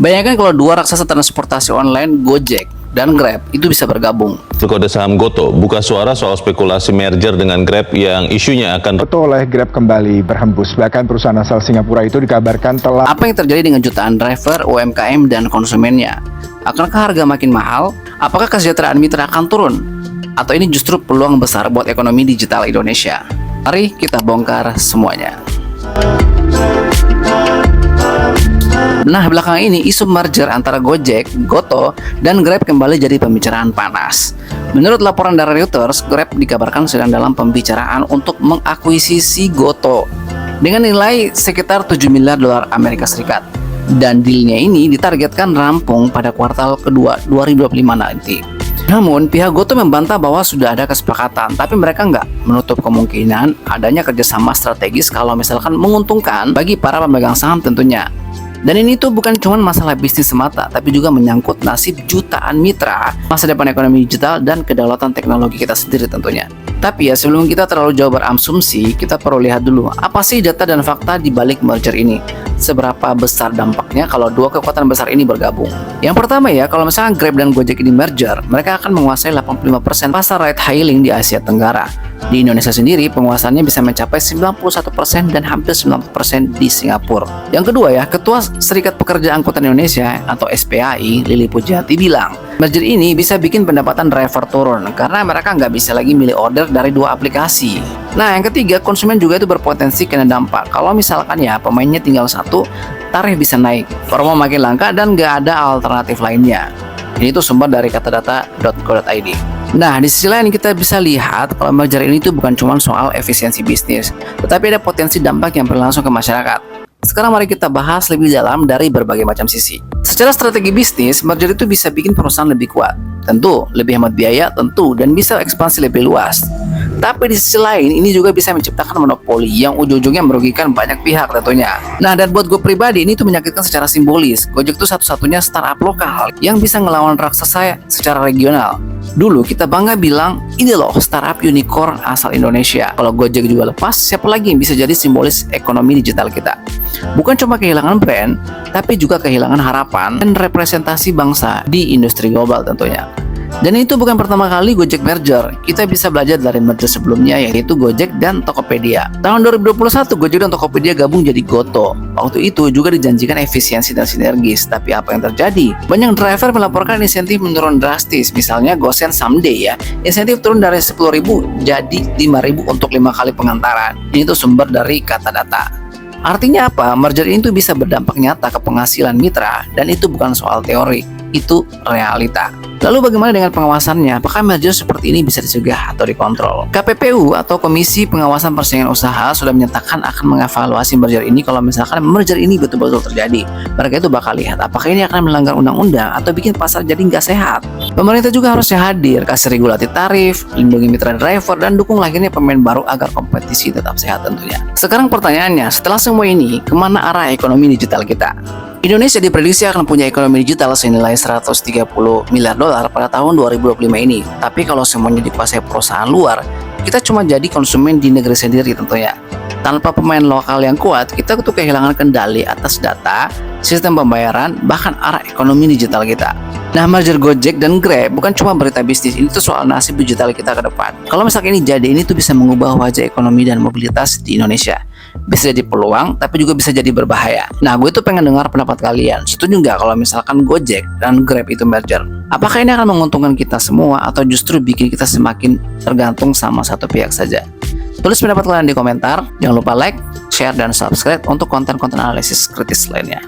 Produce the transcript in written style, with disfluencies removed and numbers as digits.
Bayangkan kalau dua raksasa transportasi online, Gojek dan Grab, itu bisa bergabung. Kode saham Goto buka suara soal spekulasi merger dengan Grab yang isunya akan Goto oleh Grab kembali berhembus. Bahkan perusahaan asal Singapura itu dikabarkan telah... Apa yang terjadi dengan jutaan driver, UMKM, dan konsumennya? Akankah harga makin mahal? Apakah kesejahteraan mitra akan turun? Atau ini justru peluang besar buat ekonomi digital Indonesia? Mari kita bongkar semuanya. Nah, belakangan ini isu merger antara Gojek, Goto, dan Grab kembali jadi pembicaraan panas. Menurut laporan dari Reuters, Grab dikabarkan sedang dalam pembicaraan untuk mengakuisisi Goto dengan nilai sekitar 7 miliar dolar Amerika Serikat. Dan dealnya ini ditargetkan rampung pada kuartal kedua 2025 nanti. Namun, pihak Goto membantah bahwa sudah ada kesepakatan, tapi mereka nggak menutup kemungkinan adanya kerjasama strategis kalau misalkan menguntungkan bagi para pemegang saham tentunya. Dan ini tuh bukan cuma masalah bisnis semata, tapi juga menyangkut nasib jutaan mitra, masa depan ekonomi digital, dan kedaulatan teknologi kita sendiri tentunya. Tapi ya, sebelum kita terlalu jauh berasumsi, kita perlu lihat dulu apa sih data dan fakta di balik merger ini. Seberapa besar dampaknya kalau dua kekuatan besar ini bergabung. Yang pertama ya, kalau misalnya Grab dan Gojek ini merger, mereka akan menguasai 85% pasar ride hailing di Asia Tenggara. Di Indonesia sendiri, penguasaannya bisa mencapai 91% dan hampir 90% di Singapura. Yang kedua ya, Ketua Serikat Pekerja Angkutan Indonesia atau SPAI, Lili Pujati bilang, merger ini bisa bikin pendapatan driver turun karena mereka nggak bisa lagi milih order dari dua aplikasi. Nah, yang ketiga, konsumen juga itu berpotensi kena dampak. Kalau misalkan ya pemainnya tinggal satu, tarif bisa naik, promo makin langka, dan nggak ada alternatif lainnya. Ini tuh sumber dari katadata.co.id. Nah, di sisi lain kita bisa lihat kalau merger ini tuh bukan cuma soal efisiensi bisnis, tetapi ada potensi dampak yang berlangsung ke masyarakat. Sekarang mari kita bahas lebih dalam dari berbagai macam sisi. Secara strategi bisnis, merger itu bisa bikin perusahaan lebih kuat. Tentu, lebih hemat biaya, tentu, dan bisa ekspansi lebih luas. Tapi di sisi lain, ini juga bisa menciptakan monopoli yang ujung-ujungnya merugikan banyak pihak tentunya. Nah, dan buat gue pribadi, ini tuh menyakitkan secara simbolis. Gojek tuh satu-satunya startup lokal yang bisa ngelawan raksasa secara regional. Dulu kita bangga bilang, ini loh startup unicorn asal Indonesia. Kalau Gojek juga lepas, siapa lagi yang bisa jadi simbolis ekonomi digital kita? Bukan cuma kehilangan brand, tapi juga kehilangan harapan dan representasi bangsa di industri global tentunya. Dan itu bukan pertama kali Gojek merger. Kita bisa belajar dari merger sebelumnya, yaitu Gojek dan Tokopedia. Tahun 2021, Gojek dan Tokopedia gabung jadi Goto. Waktu itu juga dijanjikan efisiensi dan sinergis. Tapi apa yang terjadi? Banyak driver melaporkan insentif menurun drastis. Misalnya Gosen Someday ya, insentif turun dari 10.000 jadi 5.000 untuk 5 kali pengantaran. Ini tuh sumber dari Katadata. Artinya apa? Merger ini tuh bisa berdampak nyata ke penghasilan mitra, dan itu bukan soal teori, itu realita. Lalu bagaimana dengan pengawasannya? Apakah merger seperti ini bisa dicegah atau dikontrol? KPPU atau Komisi Pengawasan Persaingan Usaha sudah menyatakan akan mengevaluasi merger ini kalau misalkan merger ini betul-betul terjadi. Mereka itu bakal lihat apakah ini akan melanggar undang-undang atau bikin pasar jadi nggak sehat. Pemerintah juga harusnya hadir, kasih regulasi tarif, lindungi mitra driver, dan dukung lahirnya pemain baru agar kompetisi tetap sehat tentunya. Sekarang pertanyaannya, setelah semua ini, kemana arah ekonomi digital kita? Indonesia diprediksi akan punya ekonomi digital senilai 130 miliar dolar pada tahun 2025 ini. Tapi kalau semuanya dikuasai perusahaan luar, kita cuma jadi konsumen di negeri sendiri tentunya. Tanpa pemain lokal yang kuat, kita tuh kehilangan kendali atas data, sistem pembayaran, bahkan arah ekonomi digital kita. Nah, merger Gojek dan Grab bukan cuma berita bisnis, ini tuh soal nasib digital kita ke depan. Kalau misalkan ini jadi, ini tuh bisa mengubah wajah ekonomi dan mobilitas di Indonesia. Bisa jadi peluang, tapi juga bisa jadi berbahaya. Nah, gue tuh pengen dengar pendapat kalian. Setuju nggak kalau misalkan Gojek dan Grab itu merger? Apakah ini akan menguntungkan kita semua atau justru bikin kita semakin tergantung sama satu pihak saja? Tulis pendapat kalian di komentar. Jangan lupa like, share, dan subscribe untuk konten-konten analisis kritis lainnya.